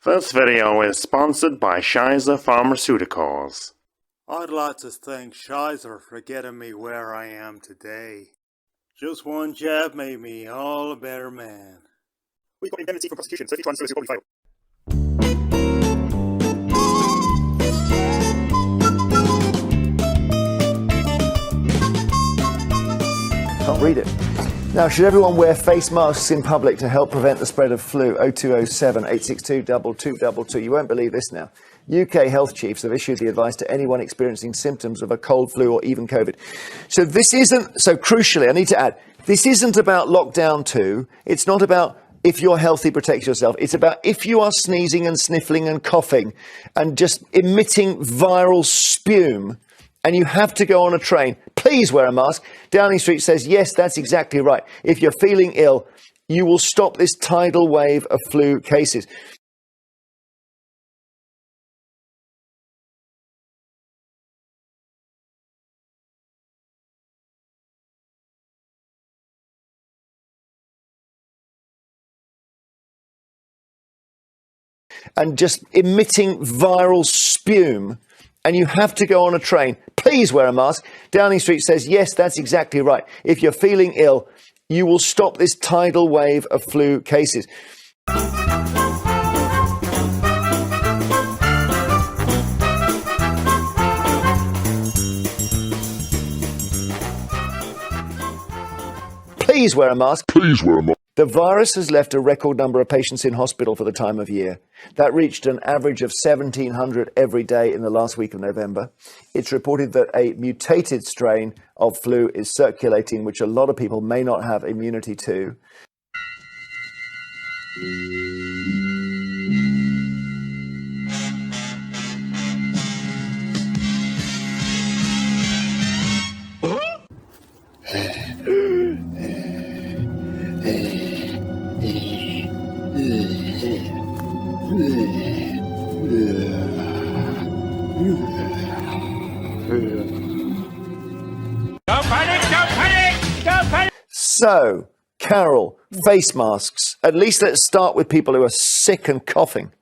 This video is sponsored by Shiza Pharmaceuticals. I'd like to thank Shiza for getting me where I am today. Just one jab made me all a better man. We've got indemnity from prosecution, so if you try and sue us, you'll probably fail. Can't read it. Now, should everyone wear face masks in public to help prevent the spread of flu? 0207 862 2222. You won't believe this now. UK health chiefs have issued the advice to anyone experiencing symptoms of a cold, flu, or even COVID. So this isn't, so crucially, I need to add, this isn't about lockdown 2. It's not about if you're healthy, protect yourself. It's about if you are sneezing and sniffling and coughing and just emitting viral spume, and you have to go on a train, please wear a mask. Downing Street says, yes, that's exactly right. If you're feeling ill, you will stop this tidal wave of flu cases. And just emitting viral spume, and you have to go on a train, please wear a mask. Downing Street says, yes, that's exactly right. If you're feeling ill, you will stop this tidal wave of flu cases. Please wear a mask. Please wear a mask. The virus has left a record number of patients in hospital for the time of year. That reached an average of 1,700 every day in the last week of November. It's reported that a mutated strain of flu is circulating, which a lot of people may not have immunity to. Don't panic! Don't panic! Don't panic! So, Carol, face masks. At least let's start with people who are sick and coughing.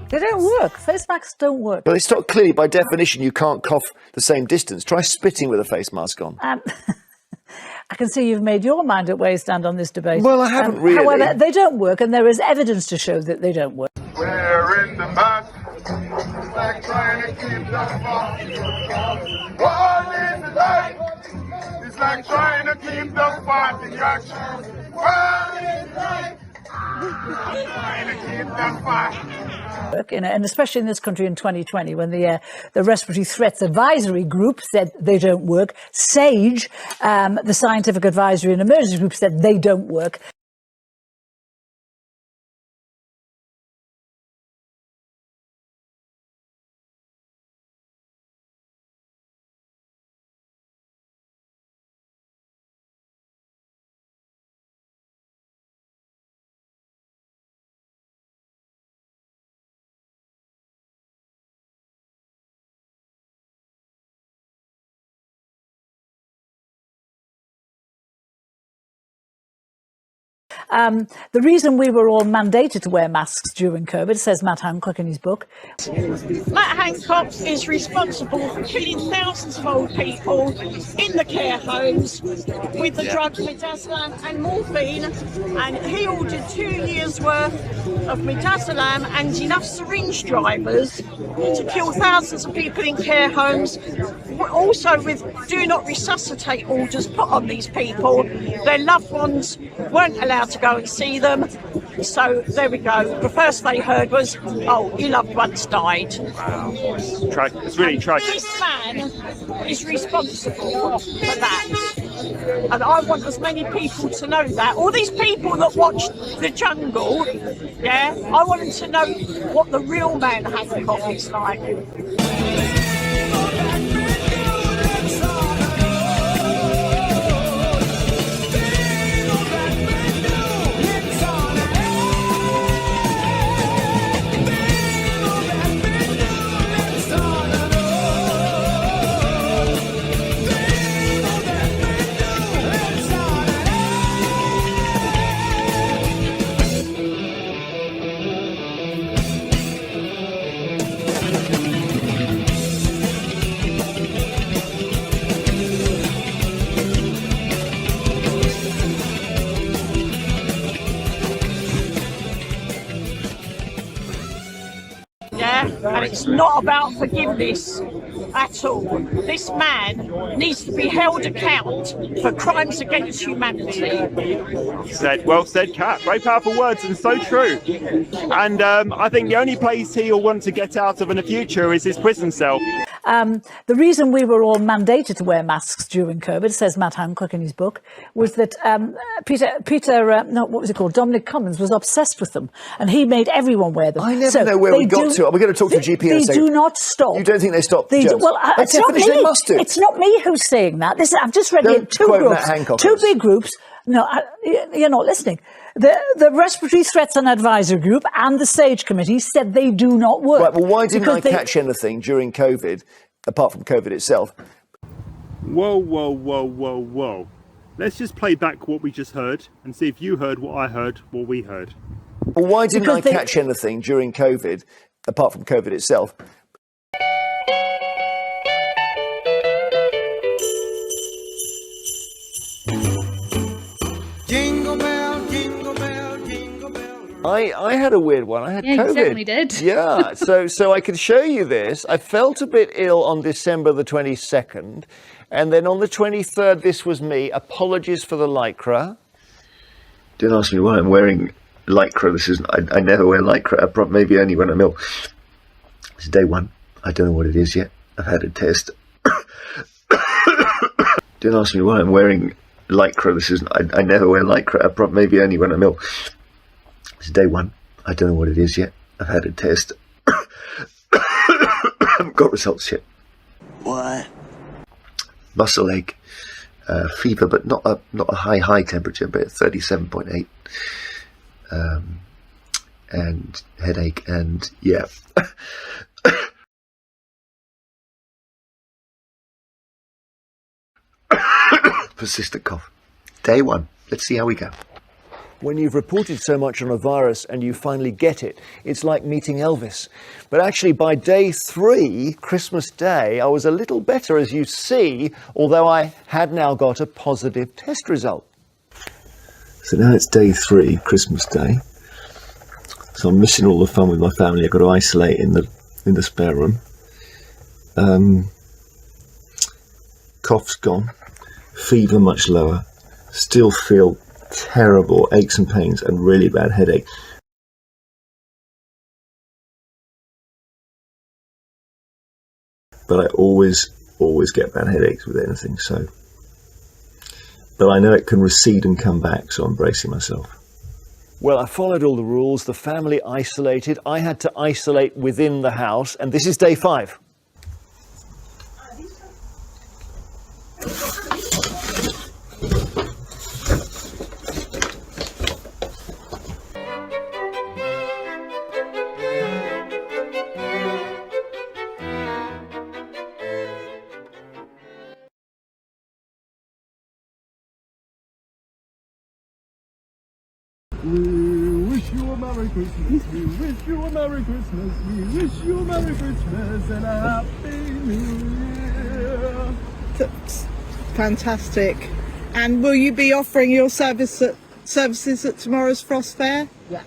They don't work. Face masks don't work. Well, it's not clearly, by definition, you can't cough the same distance. Try spitting with a face mask on. I can see you've made your mind up where you stand on this debate. Well, I haven't really. However, they don't work, and there is evidence to show that they don't work. Wearing the mask, it's like trying to keep the fog. What is it like? It's like trying to keep the fog in your shoes. What is it like? Trying to keep the fog. And especially in this country in 2020, when the Respiratory Threats Advisory Group said they don't work, SAGE, the Scientific Advisory and Emergency Group, said they don't work. The reason we were all mandated to wear masks during COVID, says Matt Hancock in his book. Matt Hancock is responsible for killing thousands of old people in the care homes with the drugs midazolam and morphine, and he ordered 2 years' worth of midazolam and enough syringe drivers to kill thousands of people in care homes. Also with do not resuscitate orders put on these people. Their loved ones weren't allowed to go and see them. So there we go. The first they heard was, oh, your loved one's died. Wow. It's really tragic. This man is responsible for that. And I want as many people to know that. All these people that watch The Jungle, yeah, I want them to know what the real man Hancock is like. is not about forgiveness at all. This man needs to be held account for crimes against humanity. Well said, Kat. Very powerful words and so true. And I think the only place he'll want to get out of in the future is his prison cell. The reason we were all mandated to wear masks during COVID, says Matt Hancock in his book, was that Dominic Cummings was obsessed with them, and he made everyone wear them. I never know where we got to. We're going to talk to the GP in a second. They do not stop. You don't think they stop? Well, it's not me. They must do. It's not me who's saying that. I've just read Don't two quote groups, Matt Hancock. two big groups. No, you're not listening. The Respiratory Threats and Advisory Group and the SAGE Committee said they do not work. Right, well, why didn't I catch anything during COVID, apart from COVID itself? Whoa. Let's just play back what we just heard and see if you heard what I heard, what we heard. Well, why didn't I catch anything during COVID, apart from COVID itself? Jingle bell, jingle bell, jingle bell. I had a weird one. I had COVID. You certainly did. Yeah, so I could show you this. I felt a bit ill on December the 22nd, and then on the 23rd, this was me. Apologies for the lycra. Don't ask me why I'm wearing lycra. This isn't. I never wear lycra. Maybe only when I'm ill. It's day one. I don't know what it is yet. I've had a test. Don't ask me why I'm wearing lycra. This isn't. I never wear lycra. Maybe only when I'm ill. It's day one. I don't know what it is yet. I've had a test. Haven't got results yet. What? Muscle ache, fever, but not a high temperature, but 37.8, and headache, and yeah. Persistent cough. Day one. Let's see how we go. When you've reported so much on a virus and you finally get it, it's like meeting Elvis. But actually by day 3, Christmas Day, I was a little better, as you see, although I had now got a positive test result. So now it's day 3, Christmas Day. So I'm missing all the fun with my family. I've got to isolate in the spare room. Cough's gone. Fever much lower. Still feel terrible aches and pains and really bad headache. But I always get bad headaches with anything, so. But I know it can recede and come back, so I'm bracing myself. Well, I followed all the rules. The family isolated. I had to isolate within the house, and this is day 5. We wish you a Merry Christmas, we wish you a Merry Christmas, we wish you a Merry Christmas and a Happy New Year. That's fantastic. And will you be offering your services at tomorrow's Frost Fair? Yeah.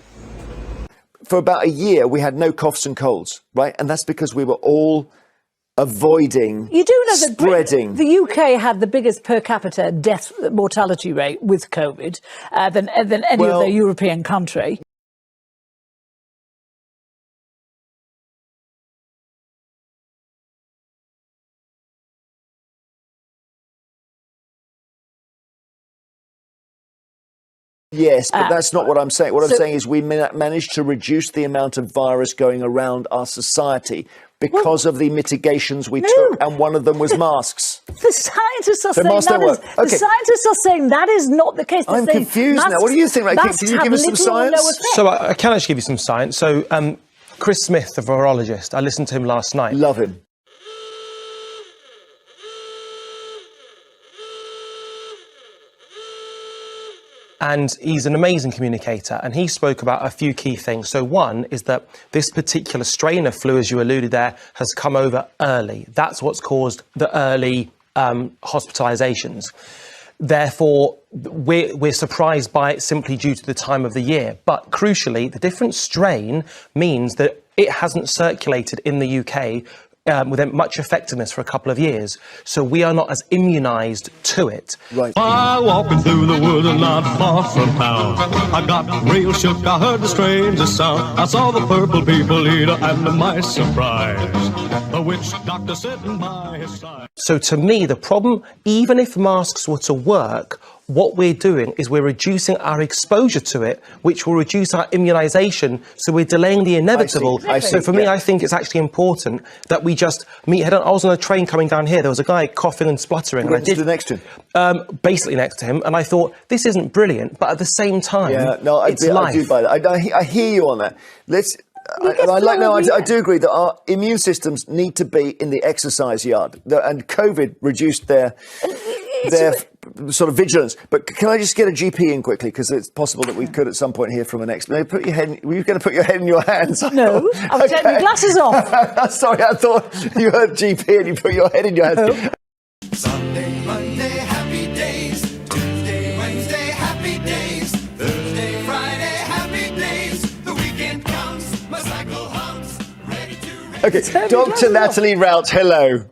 For about a year, we had no coughs and colds, right? And that's because we were all avoiding you do know that spreading. The UK had the biggest per capita death mortality rate with COVID than any other European country. Yes, but that's not what I'm saying. What I'm saying is we managed to reduce the amount of virus going around our society because of the mitigations we took, and one of them was masks. The scientists are saying the scientists are saying that is not the case. I'm confused now. What do you think? Like, can you give us some science? So I can actually give you some science. So Chris Smith, the virologist, I listened to him last night. Love him. And he's an amazing communicator, and he spoke about a few key things. So one is that this particular strain of flu, as you alluded there, has come over early. That's what's caused the early hospitalizations. Therefore, we're surprised by it simply due to the time of the year. But crucially, the different strain means that it hasn't circulated in the UK with much effectiveness for a couple of years. So we are not as immunised to it. Right. I walking through the woods and not far from town. I got real shook, I heard the strangest sound. I saw the purple people eater, and to my surprise, the witch doctor sitting by his side. So to me, the problem, even if masks were to work, what we're doing is we're reducing our exposure to it, which will reduce our immunisation. So we're delaying the inevitable. I see. So for me, I think it's actually important that we just meet head on. I was on a train coming down here. There was a guy coughing and spluttering. Went to next to him. Basically next to him. And I thought, this isn't brilliant. But at the same time, it's life. I do buy that. I hear you on that. I do agree that our immune systems need to be in the exercise yard. And COVID reduced their sort of vigilance. But can I just get a GP in quickly? Because it's possible that we could at some point hear from an expert. Were you going to put your head in your hands? No, I was taking my glasses off. Sorry, I thought you heard GP and you put your head in your hands. No. Sunday, Monday, happy days. Tuesday, Wednesday, happy days. Thursday, Friday, happy days. The weekend comes, my cycle hums, ready to... Okay, Dr. Natalie Rout, hello.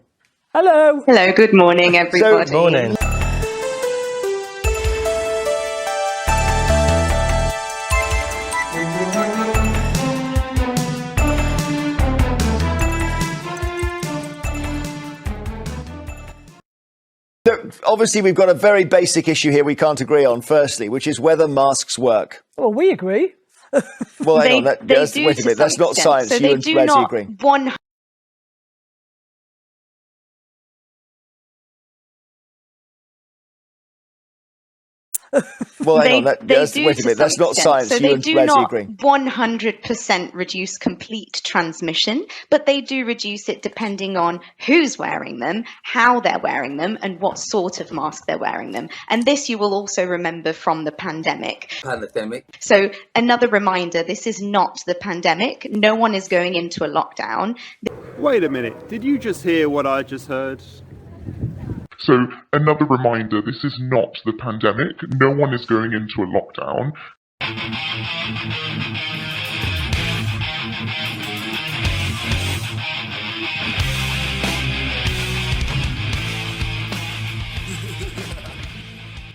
Hello. Hello, good morning, everybody. Good morning. Obviously, we've got a very basic issue here we can't agree on, firstly, which is whether masks work. Well, we agree. Well, hang on. Wait a minute. That's not science. So you and Razzie agree. Well, hang on. Wait a minute. That's not science. So you they and do Razzie not agree. 100% reduce complete transmission, but they do reduce it depending on who's wearing them, how they're wearing them, and what sort of mask they're wearing them. And this you will also remember from the pandemic. So another reminder, this is not the pandemic. No one is going into a lockdown. Wait a minute, did you just hear what I just heard? So, another reminder, this is not the pandemic. No one is going into a lockdown.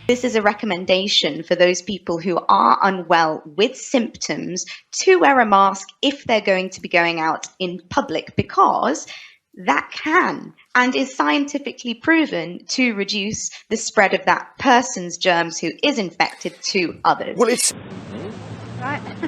This is a recommendation for those people who are unwell with symptoms to wear a mask if they're going to be going out in public, because that can and is scientifically proven to reduce the spread of that person's germs who is infected to others. Well, it's...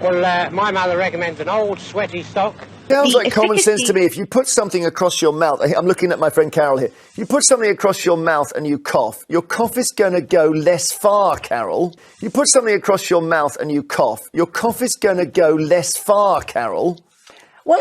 Well, my mother recommends an old sweaty stock. Sounds like common sense to me. If you put something across your mouth, I'm looking at my friend Carol here. If you put something across your mouth and you cough, your cough is going to go less far, Carol. You put something across your mouth and you cough, your cough is going to go less far, Carol. Well,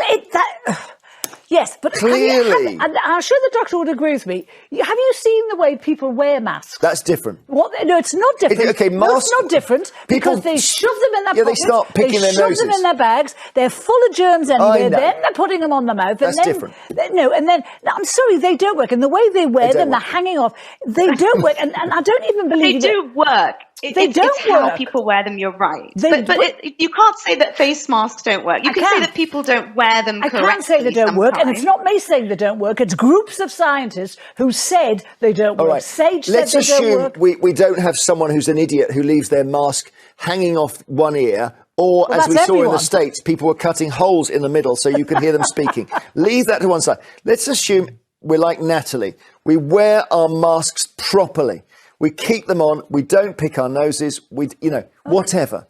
yes, but clearly, and I'm sure the doctor would agree with me. Have you seen the way people wear masks? That's different. What? No, it's not different. Okay, masks. No, it's not different because they shove them in their pockets. They start picking their noses. They shove them in their bags. They're full of germs anyway. Then they're putting them on the mouth. That's different. I'm sorry, they don't work. And the way they wear them, they're hanging off. They don't work. And I don't even believe they do work. It's how people wear them, you're right. But you can't say that face masks don't work. You can say that people don't wear them correctly. I can't say they don't work, and it's not me saying they don't work. It's groups of scientists who said they don't work. Right. Sage Let's said they don't assume work. we don't have someone who's an idiot who leaves their mask hanging off one ear, or as we saw in the States, people were cutting holes in the middle so you could hear them speaking. Leave that to one side. Let's assume we're like Natalie. We wear our masks properly. We keep them on. We don't pick our noses. Whatever.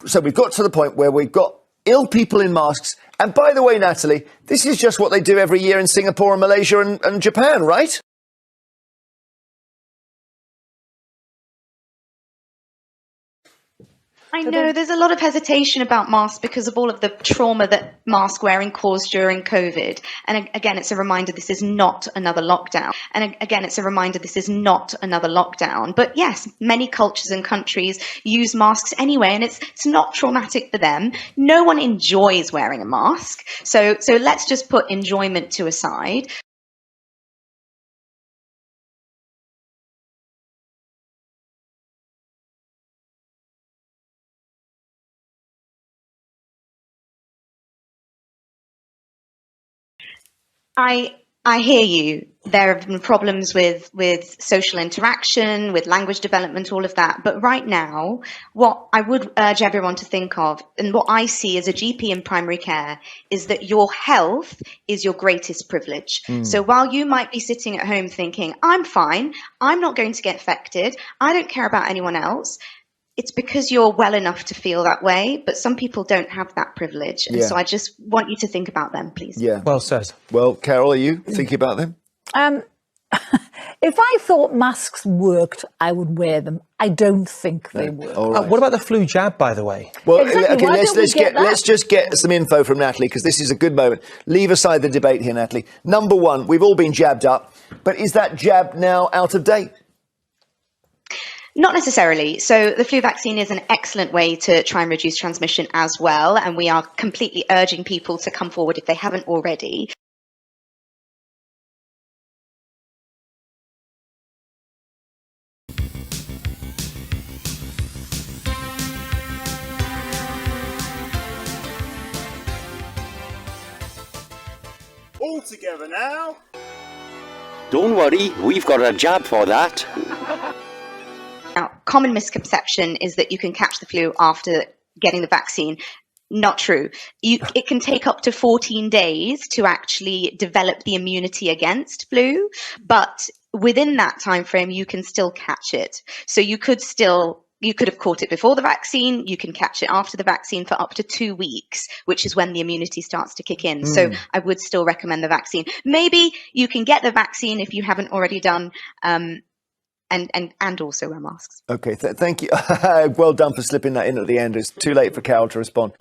So we've got to the point where we've got ill people in masks. And by the way, Natalie, this is just what they do every year in Singapore and Malaysia and Japan, right? I know there's a lot of hesitation about masks because of all of the trauma that mask wearing caused during COVID. And again, it's a reminder this is not another lockdown. But yes, many cultures and countries use masks anyway, and it's not traumatic for them. No one enjoys wearing a mask. So let's just put enjoyment to a side. I hear you. There have been problems with social interaction, with language development, all of that. But right now, what I would urge everyone to think of, and what I see as a GP in primary care, is that your health is your greatest privilege. So while you might be sitting at home thinking, I'm fine, I'm not going to get infected, I don't care about anyone else, it's because you're well enough to feel that way, but some people don't have that privilege. And so I just want you to think about them, please. Yeah. Well said. Well, Carol, are you thinking about them? If I thought masks worked, I would wear them. I don't think they work. All right. What about the flu jab, by the way? Well, Exactly. okay, Why don't we let's just get some info from Natalie, because this is a good moment. Leave aside the debate here, Natalie. Number one, we've all been jabbed up, but is that jab now out of date? Not necessarily. So the flu vaccine is an excellent way to try and reduce transmission as well. And we are completely urging people to come forward if they haven't already. All together now. Don't worry, we've got a jab for that. Now, common misconception is that you can catch the flu after getting the vaccine. Not true. It can take up to 14 days to actually develop the immunity against flu, but within that time frame, you can still catch it. So you could have caught it before the vaccine. You can catch it after the vaccine for up to 2 weeks, which is when the immunity starts to kick in. So I would still recommend the vaccine. Maybe you can get the vaccine if you haven't already done. And also wear masks. Okay, thank you. Well done for slipping that in at the end. It's too late for Carol to respond.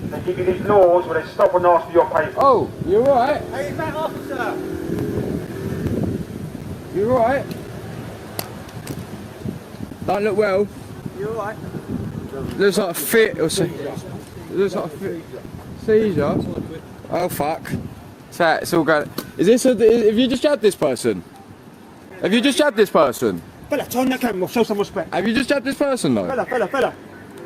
They give you these laws where they stop and ask for your paper. Oh, you alright? Hey, is that officer? You alright? Don't look well. You alright? Looks like a fit or something. Looks like a fit. Seizure? Oh fuck. It's all going. Is this have you just jabbed this person? Have you just jabbed this person? Fella, turn that camera off, show some respect. Have you just jabbed this person though? Fella.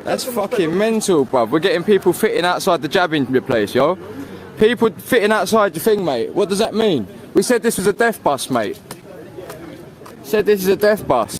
That's fucking mental, bruv. We're getting people fitting outside the jabbing place, yo. People fitting outside the thing, mate. What does that mean? We said this was a death bus, mate. Said this is a death bus.